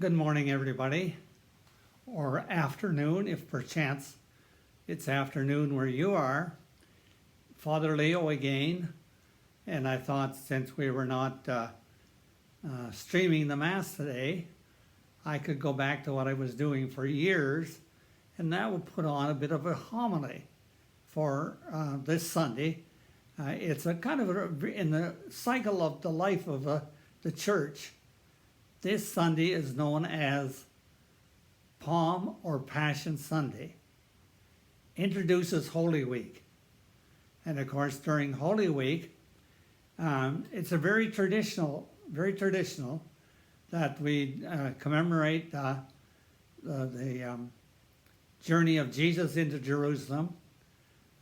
Good morning, everybody, or afternoon, if perchance it's afternoon where you are. Father Leo again, and I thought since we were not streaming the Mass today, I could go back to what I was doing for years, and that would put on a bit of a homily for this Sunday. It's a kind of in the cycle of the life of the church. This Sunday is known as Palm or Passion Sunday. Introduces Holy Week. And of course, during Holy Week, it's a very traditional that we commemorate the journey of Jesus into Jerusalem,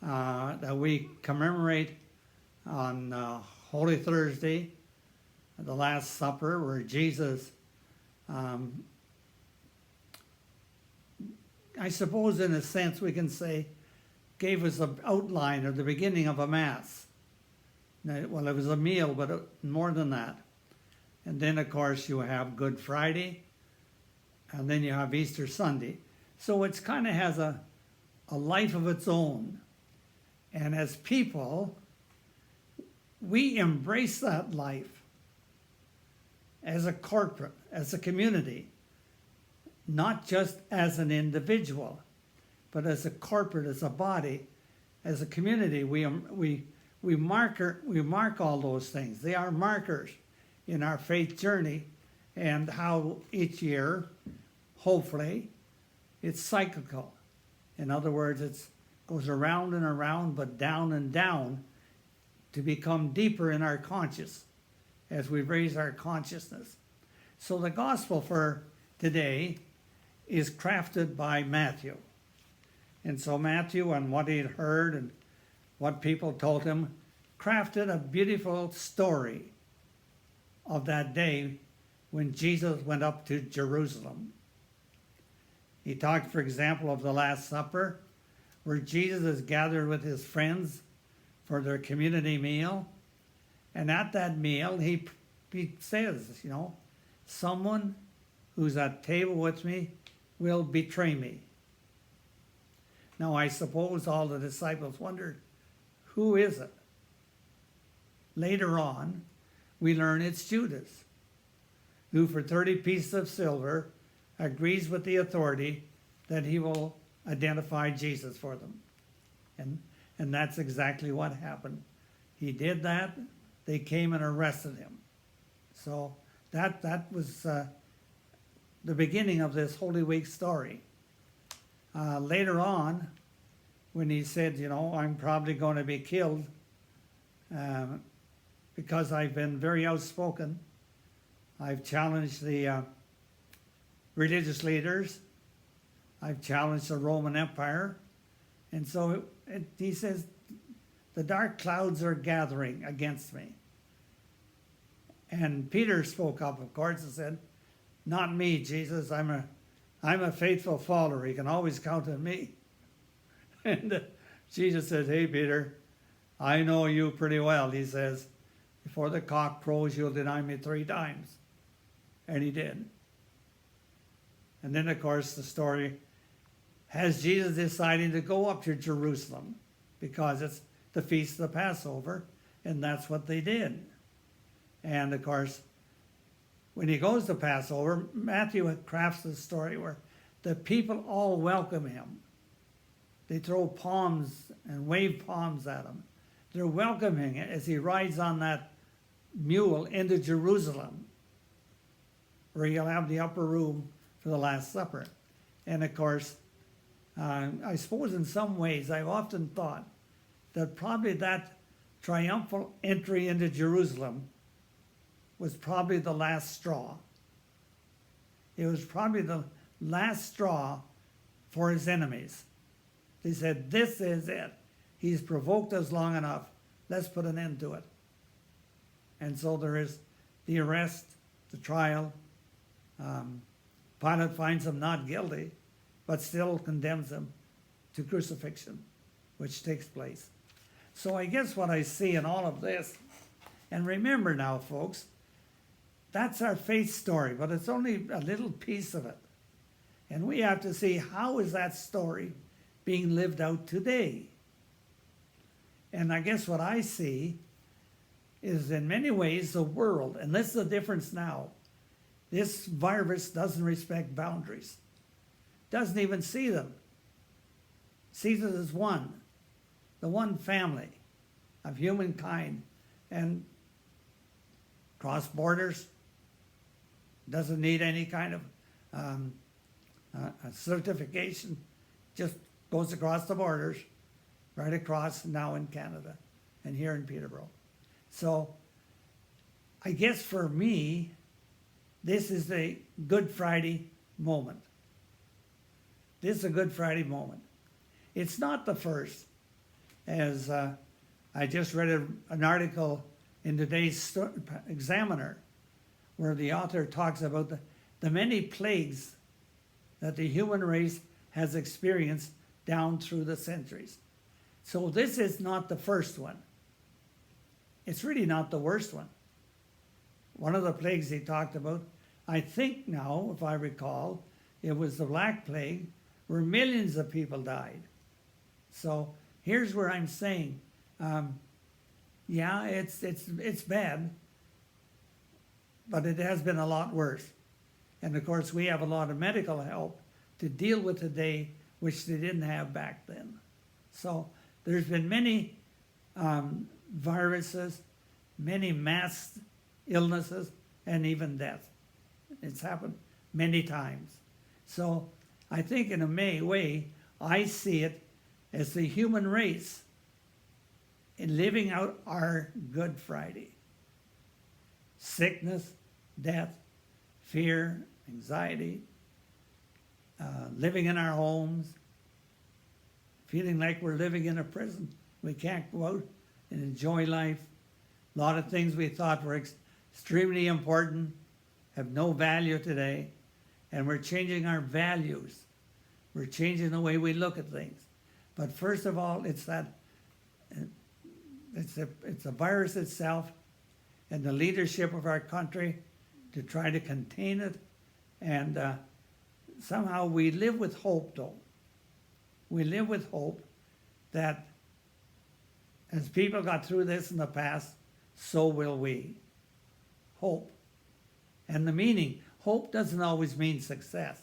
that we commemorate on Holy Thursday, the Last Supper, where Jesus, I suppose in a sense we can say, gave us an outline or the beginning of a Mass. Well, it was a meal, but more than that. And then, of course, you have Good Friday, and then you have Easter Sunday. So it kind of has a life of its own. And as people, we embrace that life as a corporate, as a community, not just as an individual, but as a corporate, as a body, as a community. We mark all those things. They are markers in our faith journey, and how each year, hopefully, it's cyclical. In other words, it goes around and around, but down and down to become deeper in our conscious as we raise our consciousness. So the gospel for today is crafted by Matthew. And so Matthew, and what he'd heard and what people told him, crafted a beautiful story of that day when Jesus went up to Jerusalem. He talked, for example, of the Last Supper, where Jesus is gathered with his friends for their community meal. And at that meal, he says, someone who's at table with me will betray me. Now, I suppose all the disciples wondered, who is it? Later on, we learn it's Judas, who for 30 pieces of silver agrees with the authority that he will identify Jesus for them. And that's exactly what happened. He did that. They came and arrested him. So that was the beginning of this Holy Week story. Later on, when he said, I'm probably going to be killed because I've been very outspoken. I've challenged the religious leaders. I've challenged the Roman Empire. And so he says, the dark clouds are gathering against me. And Peter spoke up, of course, and said, not me, Jesus. I'm a faithful follower. You can always count on me. And Jesus said, hey, Peter, I know you pretty well. He says, before the cock crows, you'll deny me 3 times. And he did. And then, of course, the story has Jesus deciding to go up to Jerusalem because it's the Feast of the Passover, and that's what they did. And, of course, when he goes to Passover, Matthew crafts the story where the people all welcome him. They throw palms and wave palms at him. They're welcoming it as he rides on that mule into Jerusalem, where he'll have the upper room for the Last Supper. And, of course, I suppose in some ways I've often thought that probably that triumphal entry into Jerusalem was probably the last straw. It was probably the last straw for his enemies. They said, this is it. He's provoked us long enough. Let's put an end to it. And so there is the arrest, the trial. Pilate finds him not guilty, but still condemns him to crucifixion, which takes place. So I guess what I see in all of this, and remember now, folks, that's our faith story, but it's only a little piece of it. And we have to see, how is that story being lived out today? And I guess what I see is, in many ways, the world, and this is the difference now. This virus doesn't respect boundaries, doesn't even see them. Sees it as one, the one family of humankind, and cross borders, doesn't need any kind of a certification, just goes across the borders, right across now in Canada and here in Peterborough. So I guess for me, this is a Good Friday moment. This is a Good Friday moment. It's not the first, as I just read an article in today's Examiner where the author talks about the many plagues that the human race has experienced down through the centuries. So this is not the first one. It's really not the worst one. One of the plagues he talked about, I think now, if I recall, it was the Black Plague, where millions of people died. So here's where I'm saying, yeah, it's bad, but it has been a lot worse. And of course, we have a lot of medical help to deal with today, which they didn't have back then. So there's been many viruses, many mass illnesses, and even death. It's happened many times. So I think in a way, I see it as the human race in living out our Good Friday. Sickness, death, fear, anxiety, living in our homes, feeling like we're living in a prison. We can't go out and enjoy life. A lot of things we thought were extremely important have no value today, and we're changing our values. We're changing the way we look at things. But first of all, it's a virus itself and the leadership of our country to try to contain it. And somehow we live with hope, though. We live with hope that as people got through this in the past, so will we. Hope. And the meaning, hope doesn't always mean success.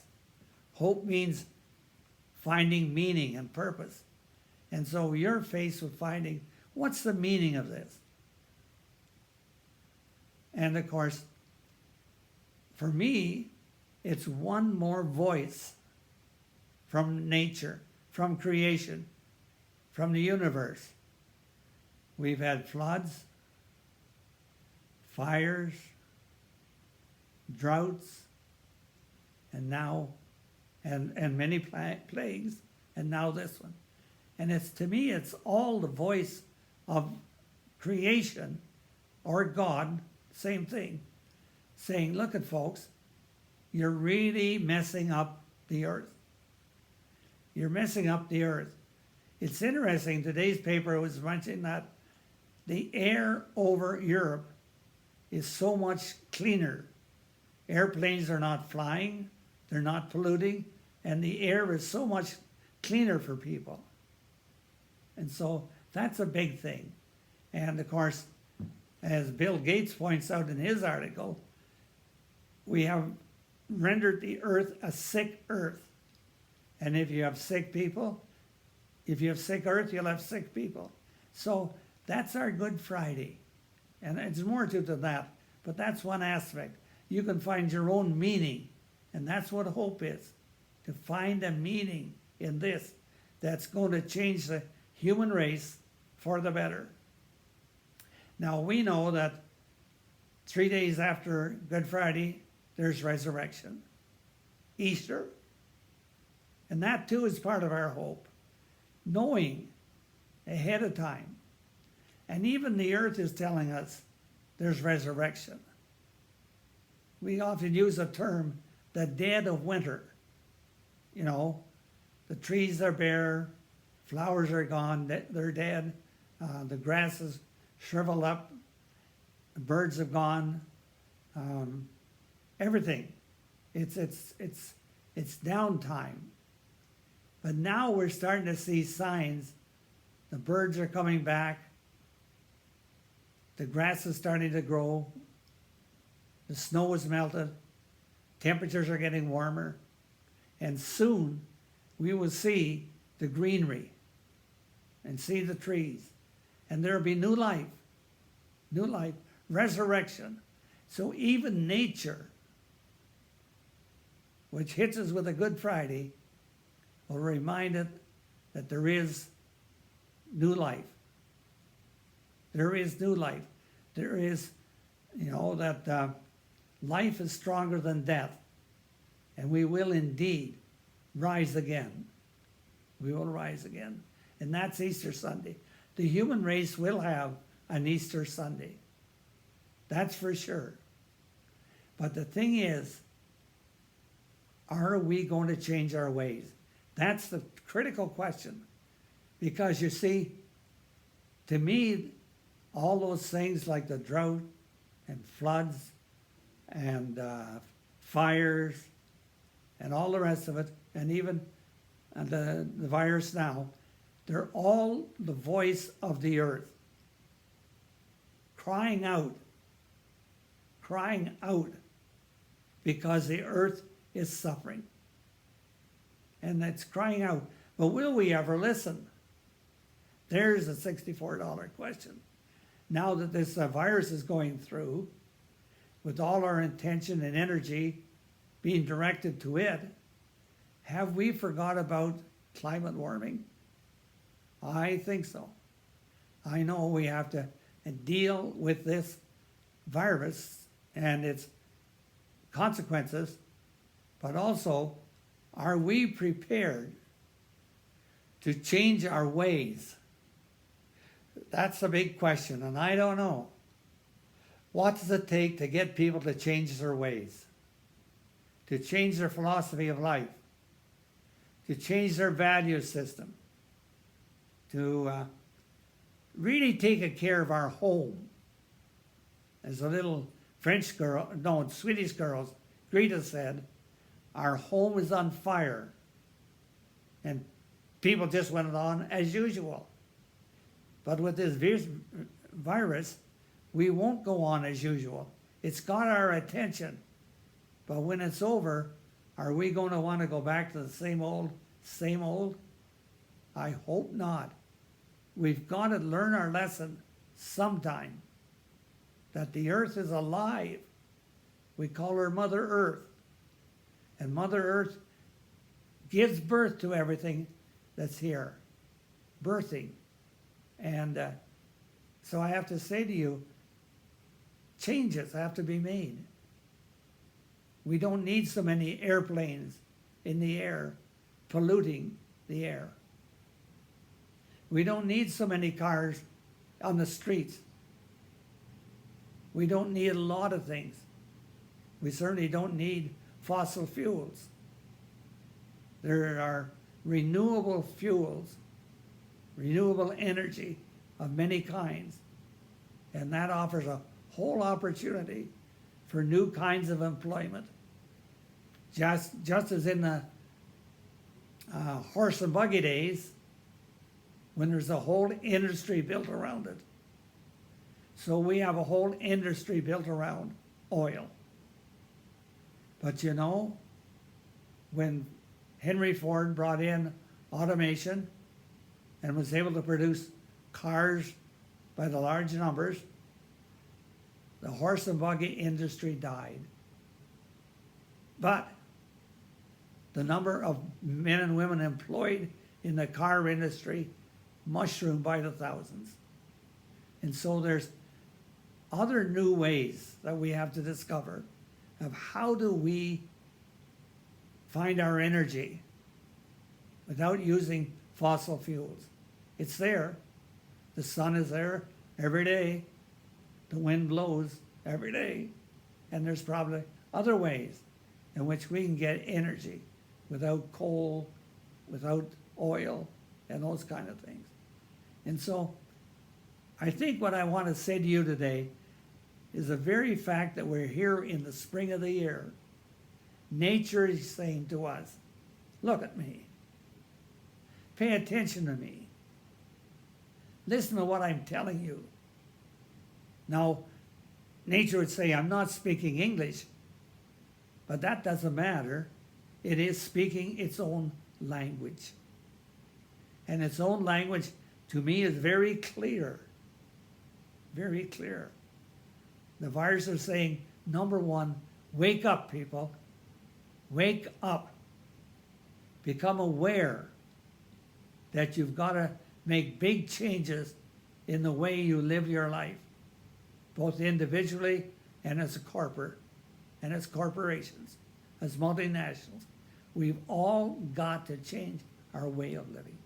Hope means finding meaning and purpose. And so you're faced with finding, what's the meaning of this? And of course, for me, it's one more voice from nature, from creation, from the universe. We've had floods, fires, droughts, and now, and many plagues, and now this one. And it's, to me, it's all the voice of creation or God, same thing, saying, look at folks, you're really messing up the earth. You're messing up the earth. It's interesting, today's paper was mentioning that the air over Europe is so much cleaner. Airplanes are not flying, they're not polluting, and the air is so much cleaner for people. And so that's a big thing. And of course, as Bill Gates points out in his article, we have rendered the earth a sick earth. And if you have sick people, if you have sick earth, you'll have sick people. So that's our Good Friday. And it's more to that, but that's one aspect. You can find your own meaning, and that's what hope is, to find a meaning in this that's going to change the human race for the better. Now, we know that 3 days after Good Friday, there's resurrection, Easter. And that too is part of our hope, knowing ahead of time. And even the earth is telling us there's resurrection. We often use a term, the dead of winter. You know, the trees are bare, flowers are gone, they're dead, the grass is shriveled up, the birds have gone, um, everything. It's downtime. But now we're starting to see signs. The birds are coming back. The grass is starting to grow. The snow is melted. Temperatures are getting warmer. And soon we will see the greenery and see the trees. And there will be new life, resurrection. So even nature, which hits us with a Good Friday, will remind it that there is new life. There is new life. There is, that life is stronger than death. And we will indeed rise again. We will rise again. And that's Easter Sunday. The human race will have an Easter Sunday. That's for sure. But the thing is, are we going to change our ways? That's the critical question. Because you see, to me, all those things like the drought and floods and fires and all the rest of it, and even the virus now, they're all the voice of the earth crying out, because the earth is suffering. And it's crying out. But will we ever listen? There's a $64 question. Now that this virus is going through, with all our intention and energy being directed to it, have we forgot about climate warming? I think so. I know we have to deal with this virus and its consequences, but also, are we prepared to change our ways? That's a big question, and I don't know. What does it take to get people to change their ways? To change their philosophy of life? To change their value system? To really take care of our home? As a little Swedish girl, Greta said, our home is on fire. And people just went on as usual. But with this virus, we won't go on as usual. It's got our attention. But when it's over, are we going to want to go back to the same old? I hope not. We've got to learn our lesson sometime. That the earth is alive. We call her Mother Earth. And Mother Earth gives birth to everything that's here. Birthing. And so I have to say to you, changes have to be made. We don't need so many airplanes in the air polluting the air. We don't need so many cars on the streets. We don't need a lot of things. We certainly don't need fossil fuels. There are renewable fuels, renewable energy of many kinds, and that offers a whole opportunity for new kinds of employment. Just as in the horse and buggy days, when there's a whole industry built around it. So we have a whole industry built around oil. But when Henry Ford brought in automation and was able to produce cars by the large numbers, the horse and buggy industry died. But the number of men and women employed in the car industry mushroomed by the thousands. And so there's other new ways that we have to discover of how do we find our energy without using fossil fuels. It's there. The sun is there every day. The wind blows every day. And there's probably other ways in which we can get energy without coal, without oil, and those kind of things. And so I think what I want to say to you today is the very fact that we're here in the spring of the year. Nature is saying to us, look at me. Pay attention to me. Listen to what I'm telling you. Now, nature would say, I'm not speaking English, but that doesn't matter. It is speaking its own language. And its own language, to me, is very clear. Very clear. The virus is saying, number one, wake up, people. Wake up. Become aware that you've got to make big changes in the way you live your life, both individually and as a corporate, and as corporations, as multinationals. We've all got to change our way of living.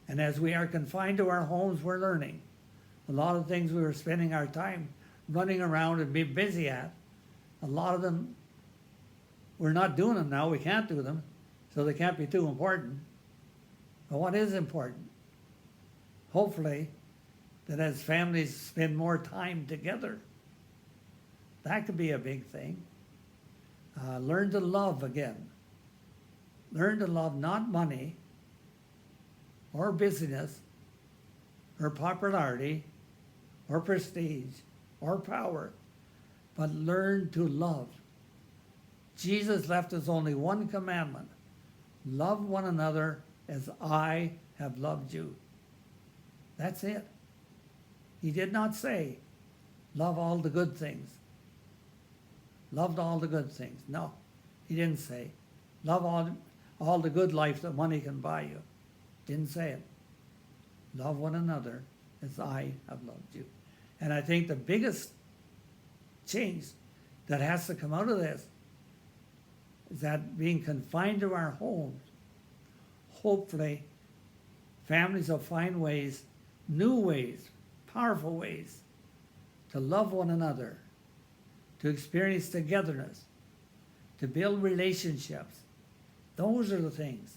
And as we are confined to our homes, we're learning. A lot of things we were spending our time running around and being busy at, a lot of them, we're not doing them now. We can't do them, so they can't be too important. But what is important? Hopefully, that as families spend more time together, that could be a big thing. Learn to love again. Learn to love not money or busyness or popularity or prestige or power, but learn to love. Jesus left us only one commandment: love one another as I have loved you. That's it. He did not say, love all the good things. Loved all the good things. No, he didn't say, love all the good life that money can buy you. Didn't say it. Love one another as I have loved you. And I think the biggest change that has to come out of this is that being confined to our homes, hopefully families will find ways, new ways, powerful ways to love one another, to experience togetherness, to build relationships. Those are the things.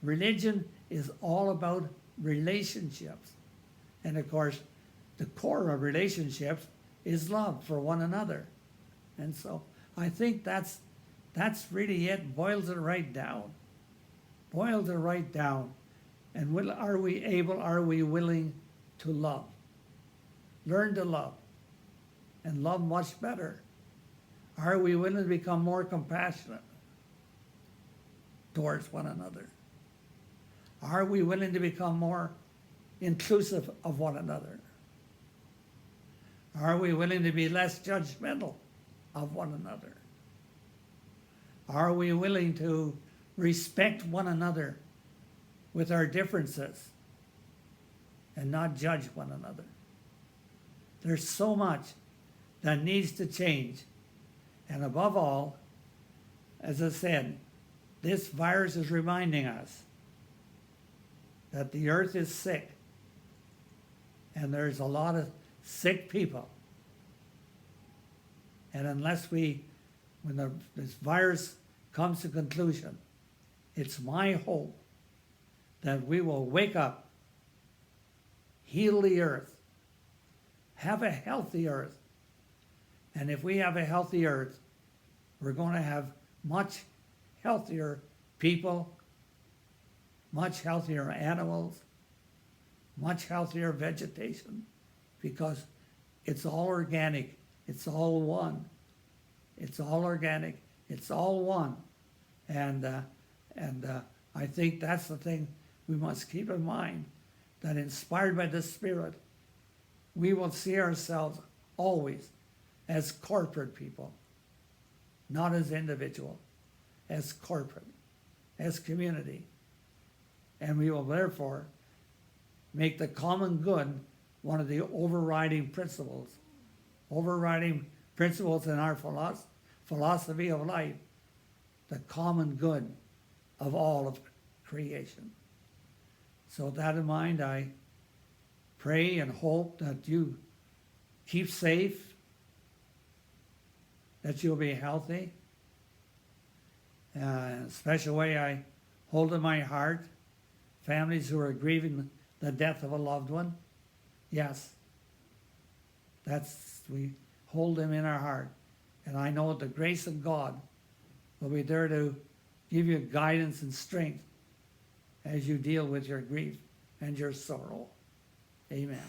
Religion is all about relationships. And of course, the core of relationships is love for one another. And so I think that's really it. Boils it right down. Boils it right down. And are we willing to love? Learn to love. And love much better. Are we willing to become more compassionate towards one another? Are we willing to become more inclusive of one another? Are we willing to be less judgmental of one another? Are we willing to respect one another with our differences and not judge one another? There's so much that needs to change. And above all, as I said, this virus is reminding us that the earth is sick. And there's a lot of sick people. And unless when this virus comes to conclusion, it's my hope that we will wake up, heal the earth, have a healthy earth. And if we have a healthy earth, we're going to have much healthier people, much healthier animals, much healthier vegetation, because it's all organic, it's all one. It's all organic, it's all one. And I think that's the thing we must keep in mind, that inspired by the Spirit, we will see ourselves always as corporate people, not as individual, as corporate, as community. And we will therefore make the common good one of the overriding principles in our philosophy of life, the common good of all of creation. So with that in mind, I pray and hope that you keep safe, that you'll be healthy. In a special way, I hold in my heart families who are grieving the death of a loved one. Yes, we hold them in our heart. And I know the grace of God will be there to give you guidance and strength as you deal with your grief and your sorrow. Amen.